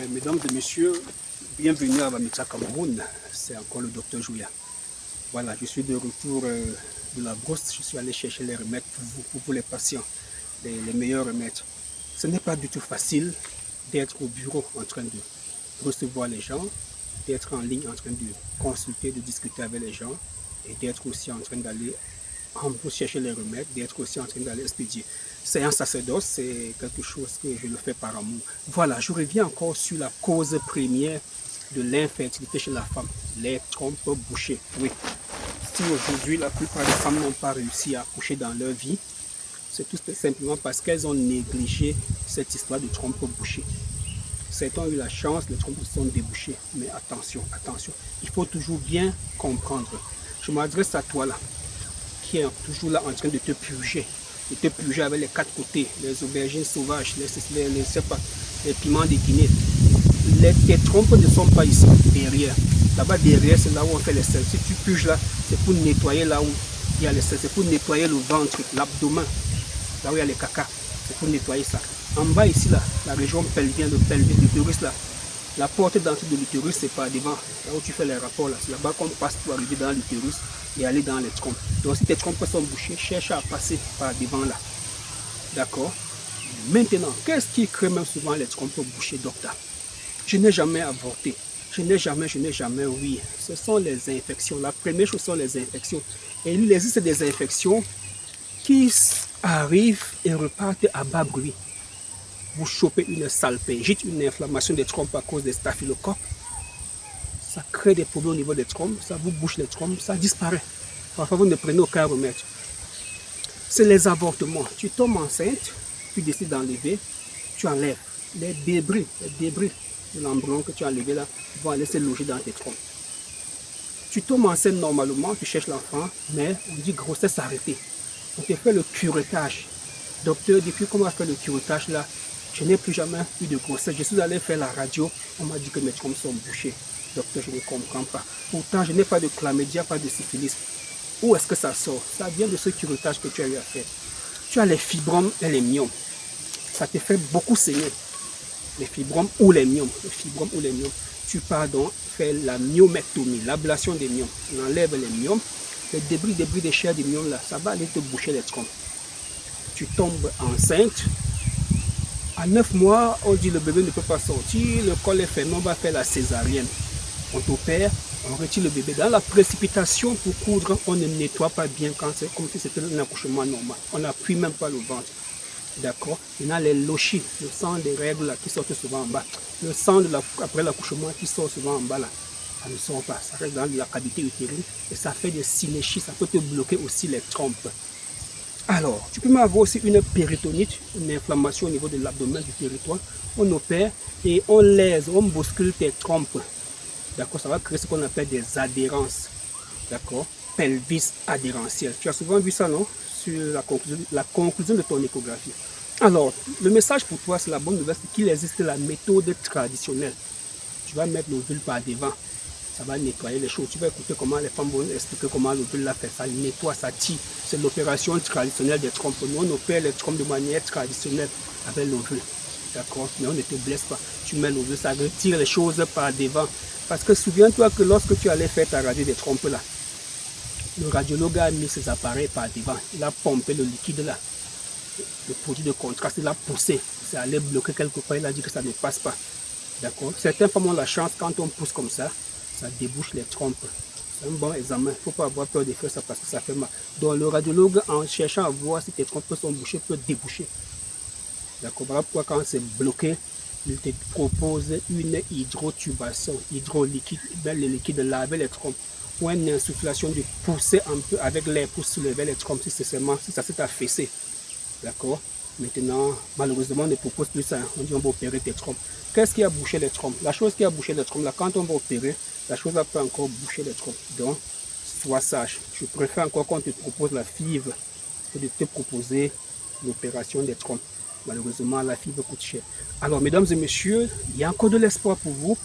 Mesdames et messieurs, bienvenue à Bamita Cameroun. C'est encore le docteur Jouya. Voilà, je suis de retour de la brosse. Je suis allé chercher les remèdes pour vous les patients, les meilleurs remèdes. Ce n'est pas du tout facile d'être au bureau en train de recevoir les gens, d'être en ligne en train de consulter, de discuter avec les gens et d'être aussi en train d'aller en brousse chercher les remèdes, d'être aussi en train d'aller expédier. C'est un sacerdoce, c'est quelque chose que je le fais par amour. Voilà, je reviens encore sur la cause première de l'infertilité chez la femme, les trompes bouchées. Oui, si aujourd'hui la plupart des femmes n'ont pas réussi à accoucher dans leur vie, c'est tout simplement parce qu'elles ont négligé cette histoire de trompes bouchées. Certains ont eu la chance, les trompes sont débouchées. Mais attention, attention, il faut toujours bien comprendre. Je m'adresse à toi là, qui est toujours là en train de te purger avec les quatre côtés, les aubergines sauvages, les piments de Guinée. Tes trompes ne sont pas ici, derrière. Là-bas, derrière, c'est là où on fait les selles. Si tu purges là, c'est pour nettoyer là où il y a les selles. C'est pour nettoyer le ventre, l'abdomen, là où il y a les caca. C'est pour nettoyer ça. En bas ici, là, la région pelvienne, l'utérus là. La porte d'entrée de l'utérus, c'est par devant, là où tu fais les rapports là. C'est là-bas qu'on passe pour arriver dans l'utérus et aller dans les trompes. Donc si tes trompes sont bouchées, cherche à passer par devant là. D'accord? Maintenant, qu'est-ce qui crée même souvent les trompes bouchées, docteur? Je n'ai jamais avorté. Je n'ai jamais, oui. Ce sont les infections. La première chose sont les infections. Et il existe des infections qui arrivent et repartent à bas bruit. Vous chopez une salpingite, une inflammation des trompes à cause des staphylocoques. Ça crée des problèmes au niveau des trompes, ça vous bouche les trompes, ça disparaît. Parfois, vous ne prenez aucun remède. C'est les avortements. Tu tombes enceinte, tu décides d'enlever, tu enlèves les débris de l'embryon que tu as enlevé là, vont aller se loger dans tes trompes. Tu tombes enceinte normalement, tu cherches l'enfant, mais on dit grossesse arrêtée. On te fait le curettage. Docteur, depuis qu'on m'a fait le curettage là, je n'ai plus jamais eu de grossesse. Je suis allé faire la radio, on m'a dit que mes trompes sont bouchées. Docteur, je ne comprends pas. Pourtant, je n'ai pas de chlamydia, pas de syphilis. Où est-ce que ça sort? Ça vient de ce curettage que tu as eu à faire. Tu as les fibromes et les myomes. Ça te fait beaucoup saigner. Les fibromes ou les myomes. Tu pars donc faire la myomectomie, l'ablation des myomes. On enlève les myomes. Les débris des chairs des myomes là, ça va aller te boucher les trompes. Tu tombes enceinte. À 9 mois, on dit le bébé ne peut pas sortir, le col est fermé, on va faire la césarienne. On t'opère, on retire le bébé. Dans la précipitation pour coudre, on ne nettoie pas bien quand c'est comme si c'était un accouchement normal. On n'appuie même pas le ventre. D'accord? Il y a les lochis, le sang des règles là, qui sortent souvent en bas. Le sang après l'accouchement qui sort souvent en bas là. Ça ne sort pas, ça reste dans la cavité utérine et ça fait des synéchies, ça peut te bloquer aussi les trompes. Alors, tu peux avoir aussi une péritonite, une inflammation au niveau de l'abdomen du territoire. On opère et on lèse, on bouscule tes trompes. D'accord, ça va créer ce qu'on appelle des adhérences. D'accord, pelvis adhérentiel. Tu as souvent vu ça, non? Sur la conclusion de ton échographie. Alors, le message pour toi, c'est la bonne nouvelle, c'est qu'il existe la méthode traditionnelle. Tu vas mettre l'ovule par devant. Ça va nettoyer les choses. Tu vas écouter comment les femmes vont expliquer comment l'ovule l'a fait. Ça nettoie, ça tire. C'est l'opération traditionnelle des trompes. Nous, on opère les trompes de manière traditionnelle avec l'ovule. D'accord? Mais on ne te blesse pas. Tu mets l'ovule, ça retire les choses par devant. Parce que souviens-toi que lorsque tu allais faire ta radio des trompes là, le radiologue a mis ses appareils par devant. Il a pompé le liquide là. Le produit de contraste, il a poussé. Ça allait bloquer quelque part. Il a dit que ça ne passe pas. D'accord? Certaines femmes ont la chance, quand on pousse comme ça débouche les trompes. C'est un bon examen. Il ne faut pas avoir peur de faire ça parce que ça fait mal. Donc le radiologue, en cherchant à voir si tes trompes sont bouchées, peut déboucher. D'accord? Voilà pourquoi quand c'est bloqué, il te propose une hydrotubation, hydroliquide, le liquide laver les trompes. Ou une insufflation de pousser un peu avec l'air pour soulever les trompes si ça s'est affaissé. D'accord? Maintenant, malheureusement, on ne propose plus ça. On dit on va opérer tes trompes. Qu'est-ce qui a bouché les trompes? La chose qui a bouché les trompes, là, quand on va opérer, la chose là peut encore boucher les trompes. Donc, sois sage. Je préfère encore qu'on te propose la FIV que de te proposer l'opération des trompes. Malheureusement, la FIV coûte cher. Alors, mesdames et messieurs, il y a encore de l'espoir pour vous.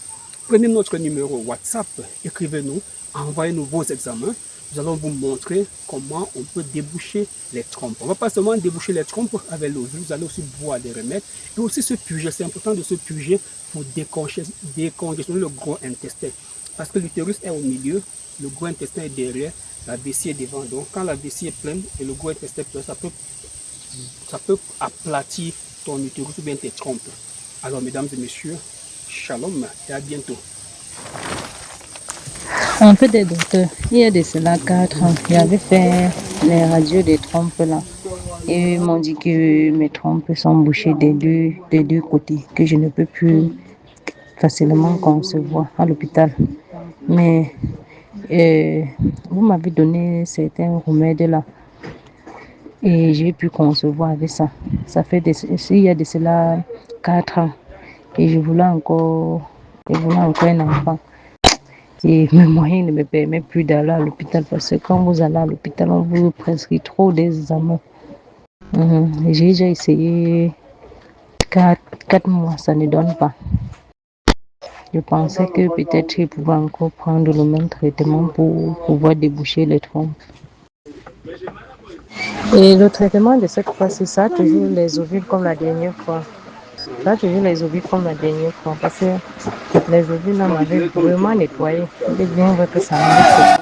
Prenez notre numéro WhatsApp, écrivez-nous, envoyez-nous vos examens. nous allons vous montrer comment on peut déboucher les trompes. On ne va pas seulement déboucher les trompes avec l'ovule, vous allez aussi boire des remèdes et aussi se purger. C'est important de se purger pour décongestionner le gros intestin. Parce que l'utérus est au milieu, le gros intestin est derrière, la vessie est devant. Donc quand la vessie est pleine et le gros intestin est plein, ça peut aplatir ton utérus ou bien tes trompes. Alors mesdames et messieurs, shalom et à bientôt. En fait, des docteurs, il y a de cela 4 ans, j'avais fait les radios des trompes là. Et ils m'ont dit que mes trompes sont bouchées des deux côtés, que je ne peux plus facilement concevoir à l'hôpital. Mais vous m'avez donné certains remèdes là et j'ai pu concevoir avec ça. Ça fait il y a de cela 4 ans et je voulais encore un enfant. Et mes moyens ne me permettent plus d'aller à l'hôpital parce que quand vous allez à l'hôpital, on vous prescrit trop d'examens. J'ai déjà essayé 4 mois, ça ne donne pas. Je pensais que peut-être je pouvais encore prendre le même traitement pour pouvoir déboucher les trompes. Et le traitement de cette fois-ci, ça a toujours les ovules comme la dernière fois. Ça a toujours les ovules comme la dernière fois parce que les ovules m'avaient vraiment nettoyé. Il est bien vrai que ça m'a